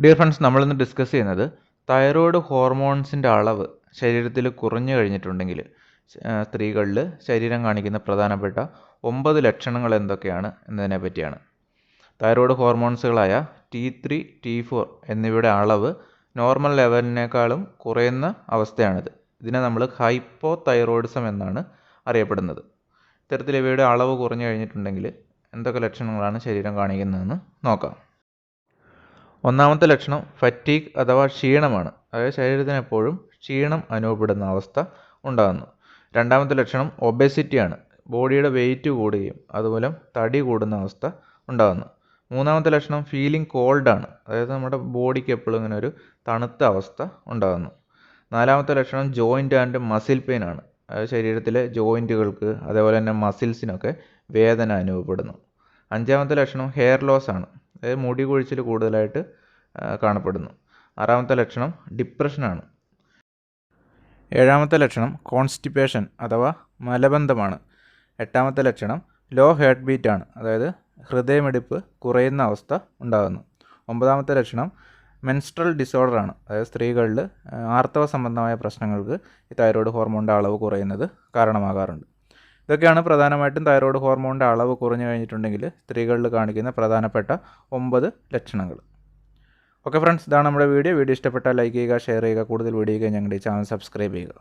Dear friends, നമ്മളിന്ന് discuss ചെയ്യുന്നത് thyroid ഹോർമോൺസിൻ്റെ അളവ് ശരീരത്തിൽ കുറഞ്ഞു കഴിഞ്ഞിട്ടുണ്ടെങ്കിൽ സ്ത്രീകളിൽ ശരീരം കാണിക്കുന്ന പ്രധാനപ്പെട്ട 9 ലക്ഷണങ്ങൾ എന്തൊക്കെയാണ് എന്നതിനെ പറ്റിയാണ്. തൈറോയ്ഡ് ഹോർമോൺസുകളായ T3, T4 എന്നിവയുടെ അളവ് നോർമൽ ലെവലിനേക്കാളും കുറയുന്ന അവസ്ഥയാണിത്. ഇതിനെ നമ്മൾ ഹൈപ്പോ തൈറോയിഡിസം എന്നാണ് അറിയപ്പെടുന്നത്. ഇത്തരത്തിൽ ഇവയുടെ അളവ് കുറഞ്ഞു കഴിഞ്ഞിട്ടുണ്ടെങ്കിൽ എന്തൊക്കെ ലക്ഷണങ്ങളാണ് ശരീരം കാണിക്കുന്നതെന്ന് നോക്കാം. ഒന്നാമത്തെ ലക്ഷണം ഫറ്റീഗ് അഥവാ ക്ഷീണമാണ്. അതായത് ശരീരത്തിന് എപ്പോഴും ക്ഷീണം അനുഭവപ്പെടുന്ന അവസ്ഥ ഉണ്ടാകുന്നു. രണ്ടാമത്തെ ലക്ഷണം ഒബെസിറ്റിയാണ്. ബോഡിയുടെ വെയിറ്റ് കൂടുകയും അതുമൂലം തടി കൂടുന്ന അവസ്ഥ ഉണ്ടാകുന്നു. മൂന്നാമത്തെ ലക്ഷണം ഫീലിംഗ് കോൾഡാണ്. അതായത് നമ്മുടെ ബോഡിക്ക് എപ്പോഴും ഇങ്ങനെ ഒരു തണുത്ത അവസ്ഥ ഉണ്ടാകുന്നു. നാലാമത്തെ ലക്ഷണം ജോയിൻ്റ് ആൻഡ് മസിൽ പെയിൻ ആണ്. അതായത് ശരീരത്തിലെ ജോയിൻറ്റുകൾക്ക് അതേപോലെ തന്നെ മസിൽസിനൊക്കെ വേദന അനുഭവപ്പെടുന്നു. അഞ്ചാമത്തെ ലക്ഷണം ഹെയർ ലോസ് ആണ്. അതായത് മുടി കൊഴിച്ചിൽ കൂടുതലായിട്ട് കാണപ്പെടുന്നു. ആറാമത്തെ ലക്ഷണം ഡിപ്രഷനാണ്. ഏഴാമത്തെ ലക്ഷണം കോൺസ്റ്റിപ്പേഷൻ അഥവാ മലബന്ധമാണ്. എട്ടാമത്തെ ലക്ഷണം ലോ ഹാർട്ട് ബീറ്റ് ആണ്. അതായത് ഹൃദയമിടിപ്പ് കുറയുന്ന അവസ്ഥ ഉണ്ടാകുന്നു. ഒമ്പതാമത്തെ ലക്ഷണം മെൻസ്ട്രൽ ഡിസോർഡർ ആണ്. അതായത് സ്ത്രീകളിൽ ആർത്തവ സംബന്ധമായ പ്രശ്നങ്ങൾക്ക് ഈ തൈറോയ്ഡ് ഹോർമോണിൻ്റെ അളവ് കുറയുന്നത് കാരണമാകാറുണ്ട്. ഇതൊക്കെയാണ് പ്രധാനമായിട്ടും തൈറോയ്ഡ് ഹോർമോണിൻ്റെ അളവ് കുറഞ്ഞു കഴിഞ്ഞിട്ടുണ്ടെങ്കിൽ സ്ത്രീകളിൽ കാണിക്കുന്ന പ്രധാനപ്പെട്ട 9 ലക്ഷണങ്ങൾ. ഓക്കെ ഫ്രണ്ട്സ്, ഇതാണ് നമ്മുടെ വീഡിയോ ഇഷ്ടപ്പെട്ടാൽ ലൈക്ക് ചെയ്യുക, ഷെയർ ചെയ്യുക. കൂടുതൽ വീഡിയോയ്ക്ക് ഞങ്ങളുടെ ഈ ചാനൽ സബ്സ്ക്രൈബ് ചെയ്യുക.